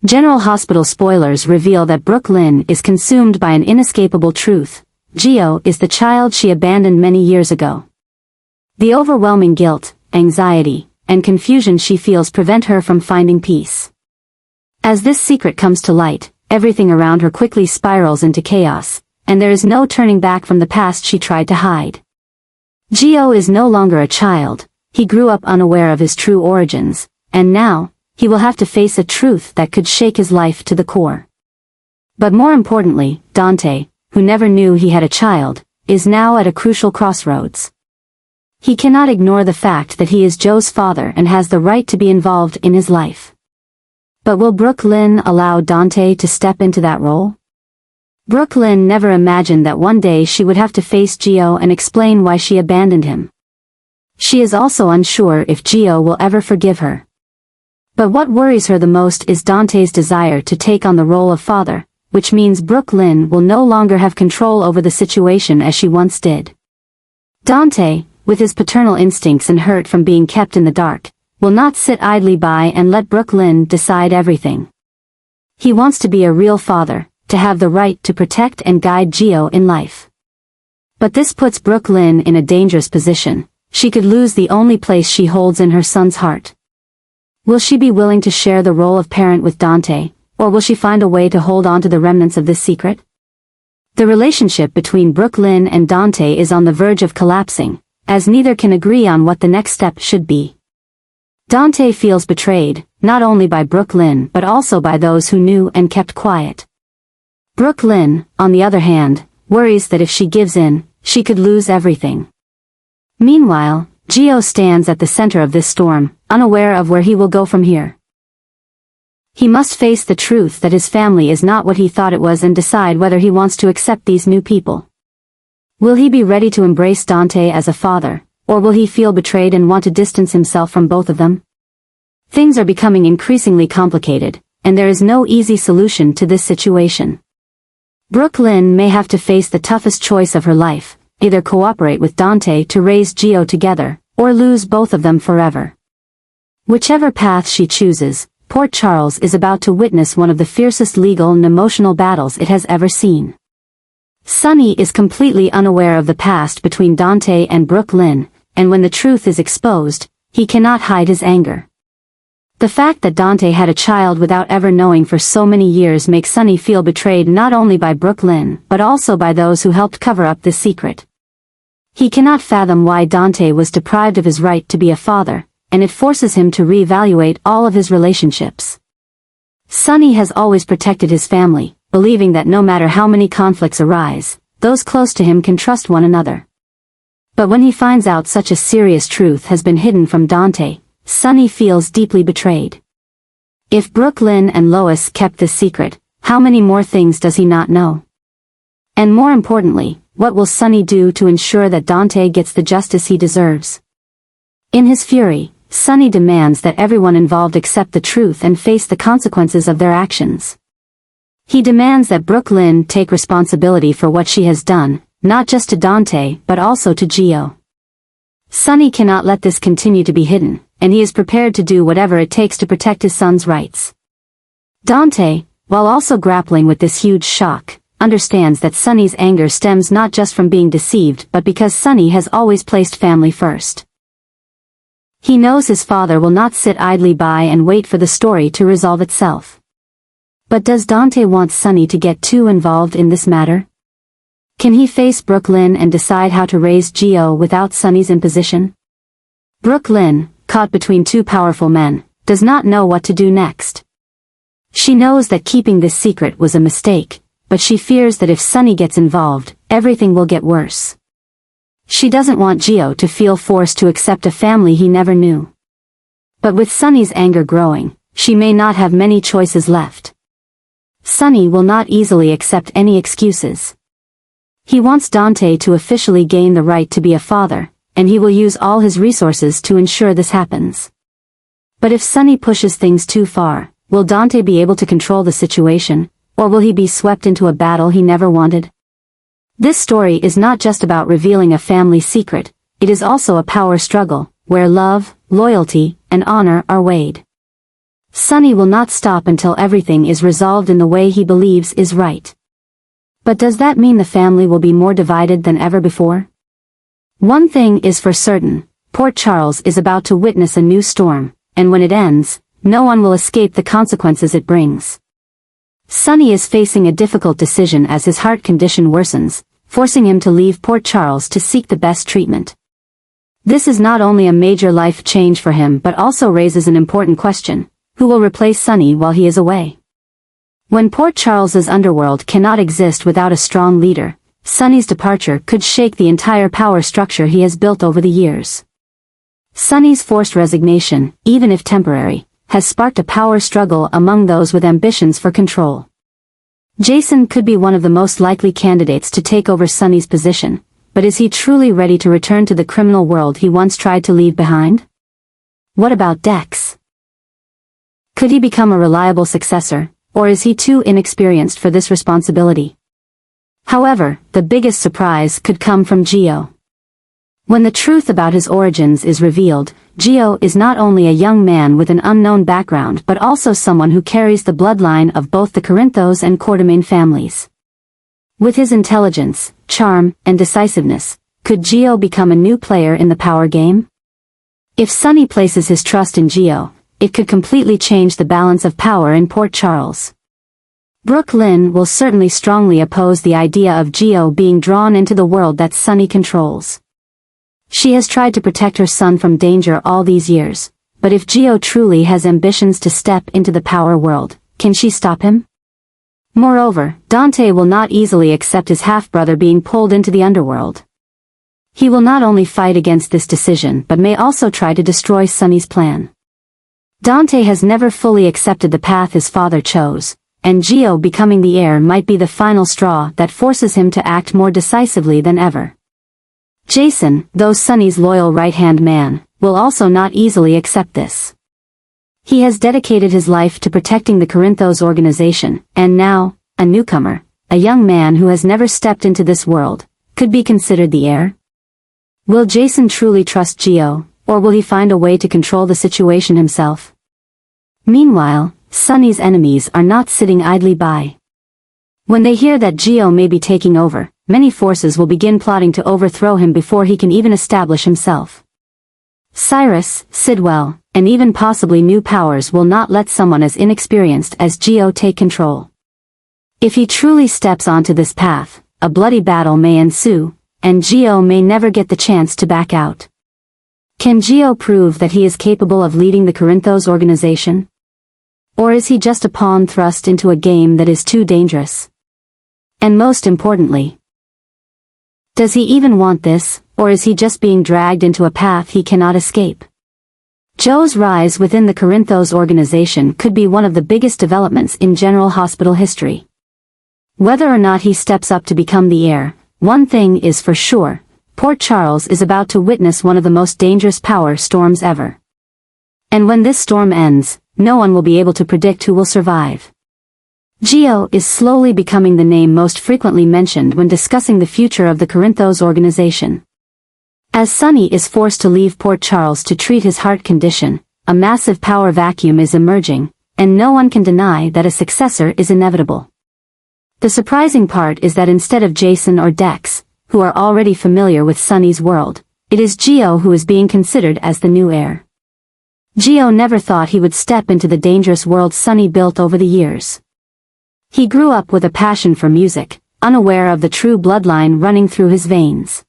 General Hospital Spoilers reveal that Brooke Lynn is consumed by an inescapable truth. Gio is the child she abandoned many years ago. The overwhelming guilt, anxiety, and confusion she feels prevent her from finding peace. As this secret comes to light, everything around her quickly spirals into chaos, and there is no turning back from the past she tried to hide. Gio is no longer a child, he grew up unaware of his true origins, and now, he will have to face a truth that could shake his life to the core. But more importantly, Dante, who never knew he had a child, is now at a crucial crossroads. He cannot ignore the fact that he is Joe's father and has the right to be involved in his life. But will Brooke Lynn allow Dante to step into that role? Brooke Lynn never imagined that one day she would have to face Gio and explain why she abandoned him. She is also unsure if Gio will ever forgive her. But what worries her the most is Dante's desire to take on the role of father, which means Brooke Lynn will no longer have control over the situation as she once did. Dante, with his paternal instincts and hurt from being kept in the dark, will not sit idly by and let Brooke Lynn decide everything. He wants to be a real father, to have the right to protect and guide Gio in life. But this puts Brooke Lynn in a dangerous position. She could lose the only place she holds in her son's heart. Will she be willing to share the role of parent with Dante, or will she find a way to hold on to the remnants of this secret? The relationship between Brooke Lynn and Dante is on the verge of collapsing, as neither can agree on what the next step should be. Dante feels betrayed, not only by Brooke Lynn but also by those who knew and kept quiet. Brooke Lynn, on the other hand, worries that if she gives in, she could lose everything. Meanwhile, Gio stands at the center of this storm, unaware of where he will go from here. He must face the truth that his family is not what he thought it was and decide whether he wants to accept these new people. Will he be ready to embrace Dante as a father, or will he feel betrayed and want to distance himself from both of them? Things are becoming increasingly complicated, and there is no easy solution to this situation. Brooke Lynn may have to face the toughest choice of her life, either cooperate with Dante to raise Gio together, or lose both of them forever. Whichever path she chooses, Port Charles is about to witness one of the fiercest legal and emotional battles it has ever seen. Sonny is completely unaware of the past between Dante and Brooke Lynn, and when the truth is exposed, he cannot hide his anger. The fact that Dante had a child without ever knowing for so many years makes Sonny feel betrayed not only by Brooke Lynn but also by those who helped cover up this secret. He cannot fathom why Dante was deprived of his right to be a father, and it forces him to reevaluate all of his relationships. Sonny has always protected his family, believing that no matter how many conflicts arise, those close to him can trust one another. But when he finds out such a serious truth has been hidden from Dante, Sonny feels deeply betrayed. If Brooke Lynn and Lois kept this secret, how many more things does he not know? And more importantly, what will Sonny do to ensure that Dante gets the justice he deserves? In his fury, Sonny demands that everyone involved accept the truth and face the consequences of their actions. He demands that Brooke Lynn take responsibility for what she has done, not just to Dante but also to Gio. Sonny cannot let this continue to be hidden, and he is prepared to do whatever it takes to protect his son's rights. Dante, while also grappling with this huge shock, understands that Sonny's anger stems not just from being deceived but because Sonny has always placed family first. He knows his father will not sit idly by and wait for the story to resolve itself. But does Dante want Sonny to get too involved in this matter? Can he face Brooke Lynn and decide how to raise Gio without Sonny's imposition? Brooke Lynn, caught between two powerful men, does not know what to do next. She knows that keeping this secret was a mistake, but she fears that if Sonny gets involved, everything will get worse. She doesn't want Gio to feel forced to accept a family he never knew. But with Sonny's anger growing, she may not have many choices left. Sonny will not easily accept any excuses. He wants Dante to officially gain the right to be a father, and he will use all his resources to ensure this happens. But if Sonny pushes things too far, will Dante be able to control the situation, or will he be swept into a battle he never wanted? This story is not just about revealing a family secret, it is also a power struggle, where love, loyalty, and honor are weighed. Sonny will not stop until everything is resolved in the way he believes is right. But does that mean the family will be more divided than ever before? One thing is for certain, Port Charles is about to witness a new storm, and when it ends, no one will escape the consequences it brings. Sonny is facing a difficult decision as his heart condition worsens, forcing him to leave Port Charles to seek the best treatment. This is not only a major life change for him but also raises an important question: who will replace Sonny while he is away? When Port Charles's underworld cannot exist without a strong leader, Sonny's departure could shake the entire power structure he has built over the years. Sonny's forced resignation, even if temporary, has sparked a power struggle among those with ambitions for control. Jason could be one of the most likely candidates to take over Sonny's position, but is he truly ready to return to the criminal world he once tried to leave behind? What about Dex? Could he become a reliable successor, or is he too inexperienced for this responsibility? However, the biggest surprise could come from Gio. When the truth about his origins is revealed, Gio is not only a young man with an unknown background but also someone who carries the bloodline of both the Corinthos and Quartermain families. With his intelligence, charm, and decisiveness, could Gio become a new player in the power game? If Sonny places his trust in Gio, it could completely change the balance of power in Port Charles. Brooke Lynn will certainly strongly oppose the idea of Gio being drawn into the world that Sonny controls. She has tried to protect her son from danger all these years, but if Gio truly has ambitions to step into the power world, can she stop him? Moreover, Dante will not easily accept his half-brother being pulled into the underworld. He will not only fight against this decision but may also try to destroy Sonny's plan. Dante has never fully accepted the path his father chose, and Gio becoming the heir might be the final straw that forces him to act more decisively than ever. Jason, though Sonny's loyal right-hand man, will also not easily accept this. He has dedicated his life to protecting the Corinthos organization, and now, a newcomer, a young man who has never stepped into this world, could be considered the heir. Will Jason truly trust Gio, or will he find a way to control the situation himself? Meanwhile, Sonny's enemies are not sitting idly by. When they hear that Gio may be taking over, many forces will begin plotting to overthrow him before he can even establish himself. Cyrus, Sidwell, and even possibly new powers will not let someone as inexperienced as Gio take control. If he truly steps onto this path, a bloody battle may ensue, and Gio may never get the chance to back out. Can Gio prove that he is capable of leading the Corinthos organization? Or is he just a pawn thrust into a game that is too dangerous? And most importantly, does he even want this, or is he just being dragged into a path he cannot escape? Joe's rise within the Corinthos organization could be one of the biggest developments in general hospital history. Whether or not he steps up to become the heir, one thing is for sure: Port Charles is about to witness one of the most dangerous power storms ever. And when this storm ends, no one will be able to predict who will survive. Gio is slowly becoming the name most frequently mentioned when discussing the future of the Corinthos organization. As Sonny is forced to leave Port Charles to treat his heart condition, a massive power vacuum is emerging, and no one can deny that a successor is inevitable. The surprising part is that instead of Jason or Dex, who are already familiar with Sonny's world, it is Gio who is being considered as the new heir. Gio never thought he would step into the dangerous world Sonny built over the years. He grew up with a passion for music, unaware of the true bloodline running through his veins.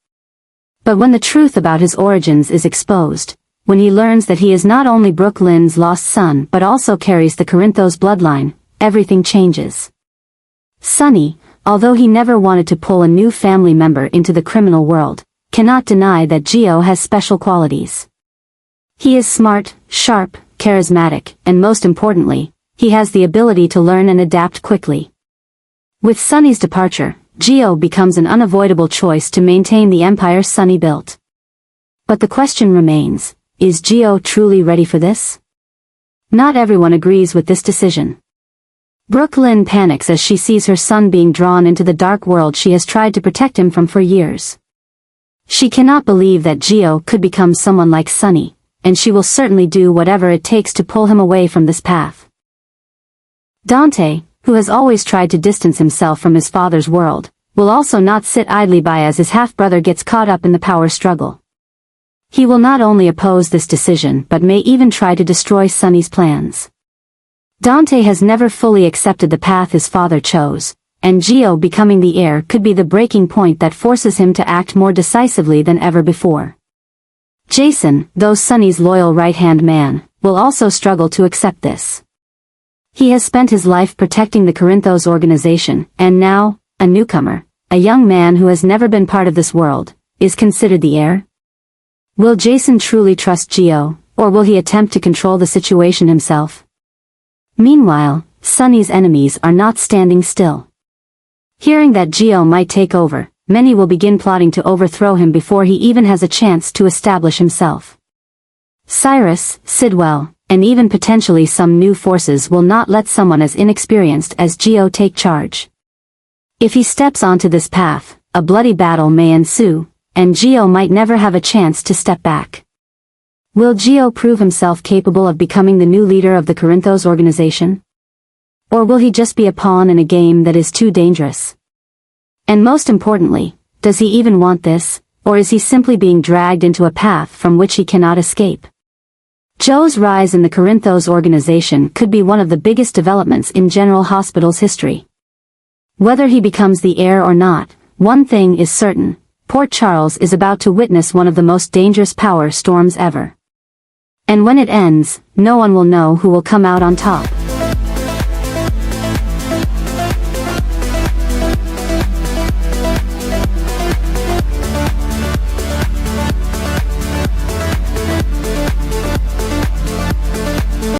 But when the truth about his origins is exposed, when he learns that he is not only Brooke Lynn's lost son but also carries the Corinthos bloodline, everything changes. Sonny, although he never wanted to pull a new family member into the criminal world, cannot deny that Gio has special qualities. He is smart, sharp, charismatic, and most importantly, he has the ability to learn and adapt quickly. With Sonny's departure, Gio becomes an unavoidable choice to maintain the empire Sonny built. But the question remains, is Gio truly ready for this? Not everyone agrees with this decision. Brooke Lynn panics as she sees her son being drawn into the dark world she has tried to protect him from for years. She cannot believe that Gio could become someone like Sonny, and she will certainly do whatever it takes to pull him away from this path. Dante, who has always tried to distance himself from his father's world, will also not sit idly by as his half-brother gets caught up in the power struggle. He will not only oppose this decision but may even try to destroy Sonny's plans. Dante has never fully accepted the path his father chose, and Gio becoming the heir could be the breaking point that forces him to act more decisively than ever before. Jason, though Sonny's loyal right-hand man, will also struggle to accept this. He has spent his life protecting the Corinthos organization, and now, a newcomer, a young man who has never been part of this world, is considered the heir? Will Jason truly trust Gio, or will he attempt to control the situation himself? Meanwhile, Sonny's enemies are not standing still. Hearing that Gio might take over, many will begin plotting to overthrow him before he even has a chance to establish himself. Cyrus, Sidwell, and even potentially some new forces will not let someone as inexperienced as Gio take charge. If he steps onto this path, a bloody battle may ensue, and Gio might never have a chance to step back. Will Gio prove himself capable of becoming the new leader of the Corinthos organization? Or will he just be a pawn in a game that is too dangerous? And most importantly, does he even want this, or is he simply being dragged into a path from which he cannot escape? Joe's rise in the Corinthos organization could be one of the biggest developments in General Hospital's history. Whether he becomes the heir or not, one thing is certain: Port Charles is about to witness one of the most dangerous power storms ever. And when it ends, no one will know who will come out on top.